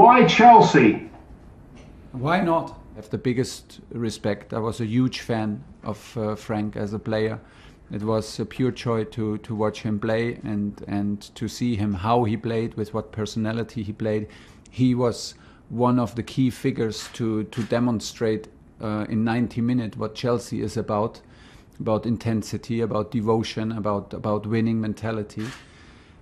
why Chelsea? Why not? I have the biggest respect. I was a huge fan of Frank as a player. It was a pure joy to watch him play and to see him how he played, with what personality he played. He was one of the key figures to demonstrate in 90 minutes what Chelsea is about intensity, about devotion, about winning mentality.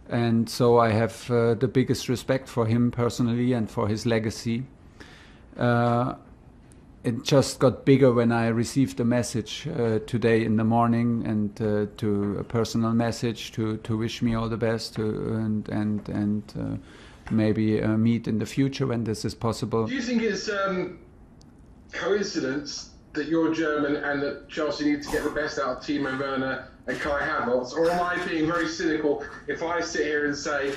And so I have the biggest respect for him personally and for his legacy. It just got bigger when I received a message today in the morning, and to a personal message to wish me all the best, and maybe meet in the future when this is possible. Do you think it's coincidence that you're German and that Chelsea need to get the best out of Timo Werner and Kai Havertz, or am I being very cynical if I sit here and say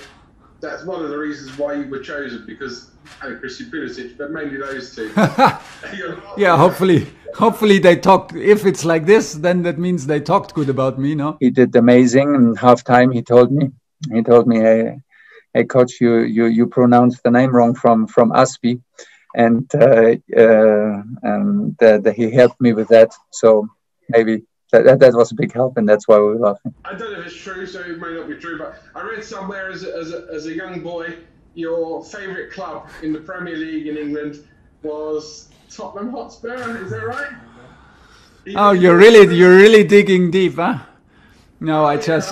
that's one of the reasons why you were chosen, because Christian Pulisic, but mainly those two? Yeah, hopefully they talked. If it's like this, then that means they talked good about me, no? He did amazing. And half time he told me, hey coach, you pronounced the name wrong from Aspi, and he helped me with that. So maybe that was a big help, and that's why we were laughing. I don't know if it's true, so it may not be true, but I read somewhere as a young boy, your favourite club in the Premier League in England was Tottenham Hotspur. Is that right? Oh, you're really digging deep, huh? No, I just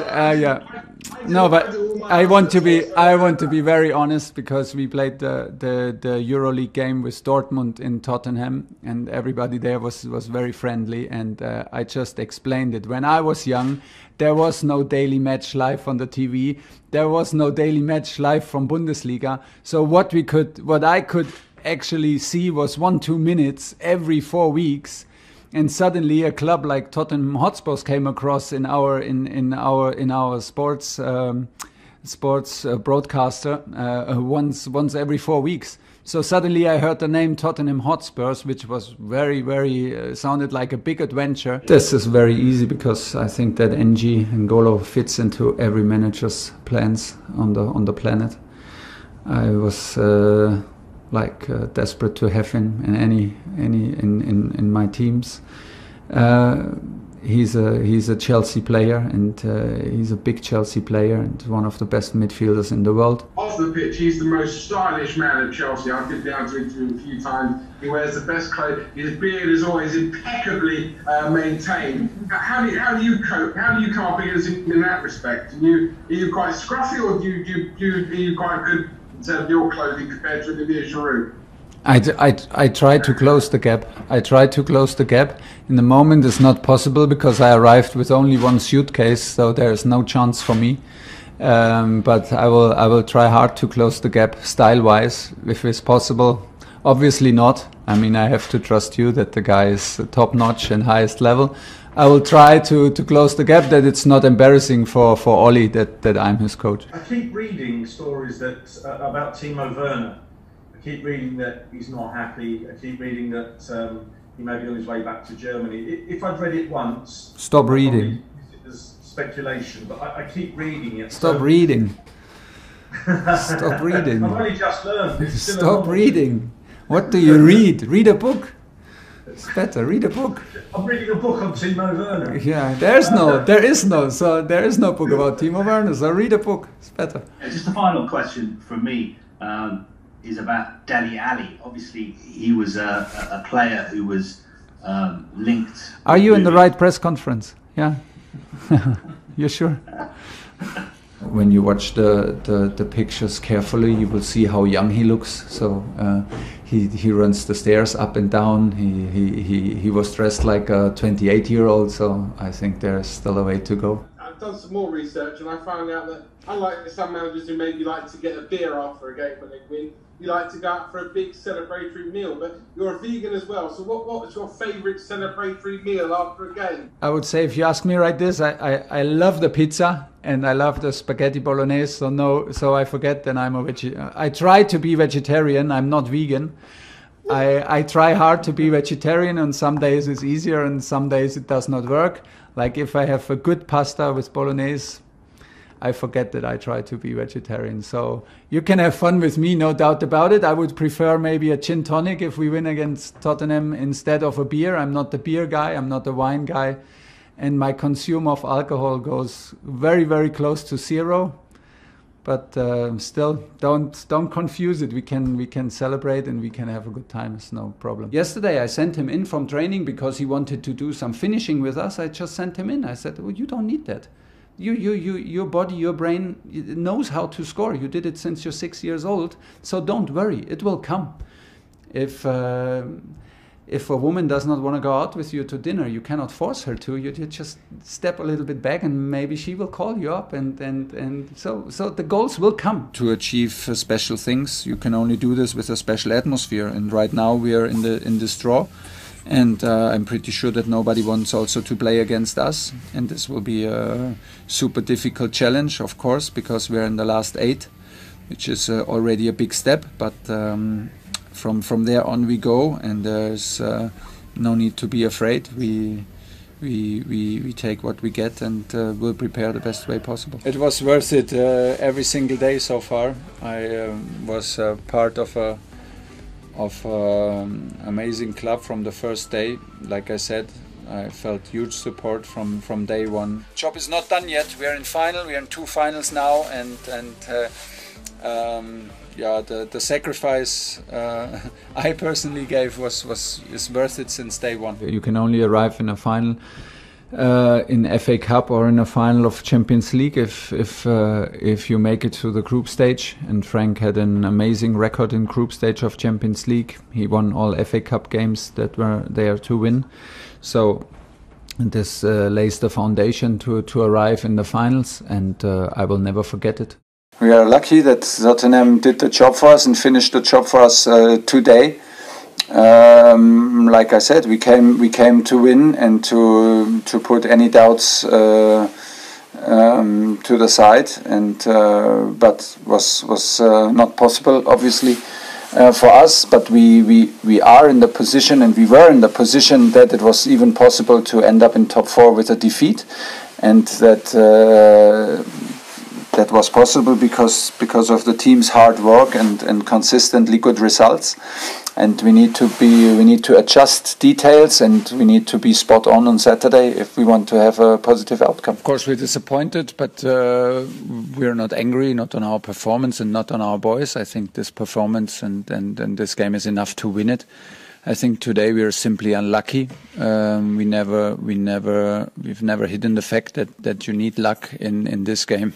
No, but I want to be very honest, because we played the EuroLeague game with Dortmund in Tottenham, and everybody there was very friendly, and I just explained it. When I was young, there was no daily match live on the TV. There was no daily match live from Bundesliga. So what I could actually see was 1-2 minutes every 4 weeks. And suddenly, a club like Tottenham Hotspur came across in our sports broadcaster once every 4 weeks. So suddenly, I heard the name Tottenham Hotspurs, which was very sounded like a big adventure. This is very easy, because I think that NG N'Golo fits into every manager's plans on the planet. I was desperate to have him in my teams. He's a Chelsea player, and he's a big Chelsea player, and one of the best midfielders in the world. Off the pitch, he's the most stylish man at Chelsea. I've been down to him a few times. He wears the best clothes. His beard is always impeccably maintained. How do you cope? How do you come up against him in that respect? Are you quite scruffy, or are you quite good in terms of your clothing compared to Olivier Giroud? I try to close the gap. In the moment, it's not possible, because I arrived with only one suitcase, so there is no chance for me. But I will try hard to close the gap style-wise, if it's possible. Obviously not. I mean, I have to trust you that the guy is top-notch and highest level. I will try to close the gap, that it's not embarrassing for Ollie that I'm his coach. I keep reading stories about Timo Werner. I keep reading that he's not happy. I keep reading that he may be on his way back to Germany. If I'd read it once... Stop reading. It's speculation, but I keep reading it. Stop reading. Stop reading. I've only just learned. Stop reading. What do you read? Read a book. It's better. Read a book. I'm reading a book on Timo Werner. Yeah, there is no book about Timo Werner. So read a book. It's better. Just a final question from me is about Dele Alli. Obviously, he was a player who was linked. Are you in the right press conference? Yeah. You sure? When you watch the pictures carefully, you will see how young he looks. So he runs the stairs up and down. He was dressed like a 28-year-old. So I think there's still a way to go. I've done some more research, and I found out that unlike some managers who maybe like to get a beer after a game when they win, you like to go out for a big celebratory meal, but you're a vegan as well. So what was your favourite celebratory meal after a game? I would say, if you ask me like this, I love the pizza and I love the spaghetti bolognese. So I forget that I'm a vegetarian. I try to be vegetarian. I'm not vegan. I try hard to be vegetarian, and some days it's easier and some days it does not work. Like if I have a good pasta with bolognese, I forget that I try to be vegetarian. So you can have fun with me, no doubt about it. I would prefer maybe a gin tonic if we win against Tottenham instead of a beer. I'm not the beer guy, I'm not the wine guy. And my consume of alcohol goes very, very close to zero. But still, don't confuse it. We can celebrate and we can have a good time. It's no problem. Yesterday I sent him in from training because he wanted to do some finishing with us. I just sent him in. I said, well, you don't need that. Your body, your brain knows how to score. You did it since you're 6 years old. So don't worry, it will come. If a woman does not want to go out with you to dinner, you cannot force her to. You just step a little bit back, and maybe she will call you up, and so the goals will come. To achieve special things, you can only do this with a special atmosphere. And right now we are in this draw, and I'm pretty sure that nobody wants also to play against us. And this will be a super difficult challenge, of course, because we're in the last 8, which is already a big step. But from there on we go, and there's no need to be afraid. We take what we get, and we'll prepare the best way possible. It was worth it every single day so far. I was part of amazing club from the first day. Like I said, I felt huge support from day one. Job is not done yet. We are in final. We are in 2 finals now, and yeah, the sacrifice I personally gave is worth it since day one. You can only arrive in a final in FA Cup or in a final of Champions League if you make it to the group stage. And Frank had an amazing record in group stage of Champions League. He won all FA Cup games that were there to win. So this lays the foundation to arrive in the finals, and I will never forget it. We are lucky that Tottenham did the job for us and finished the job for us today. Like I said, we came to win and to put any doubts to the side, and but was not possible, obviously, for us. But we are in the position, and we were in the position that it was even possible to end up in top 4 with a defeat, and that was possible because of the team's hard work and consistently good results. And we need to adjust details, and we need to be spot on Saturday if we want to have a positive outcome. Of course, we're disappointed, but we're not angry, not on our performance and not on our boys. I think this performance and this game is enough to win it. I think today we are simply unlucky. We've never hidden the fact that you need luck in this game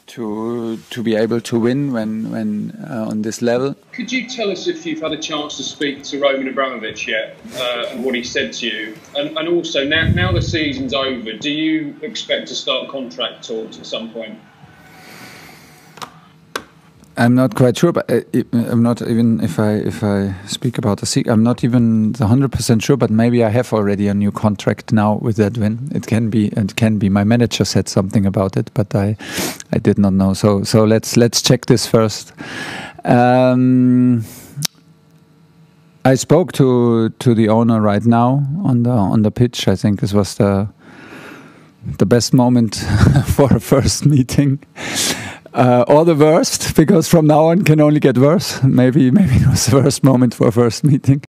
to be able to win when on this level. Could you tell us if you've had a chance to speak to Roman Abramovich yet, and what he said to you? And also, now the season's over, do you expect to start contract talks at some point? I'm not quite sure, but I'm not even, if I speak about the season, I'm not even 100% sure, but maybe I have already a new contract now with that win. It can be. My manager said something about it, but I did not know. So let's check this first. I spoke to the owner right now on the pitch. I think this was the best moment for a first meeting. Or the worst, because from now on can only get worse. Maybe it was the worst moment for a first meeting.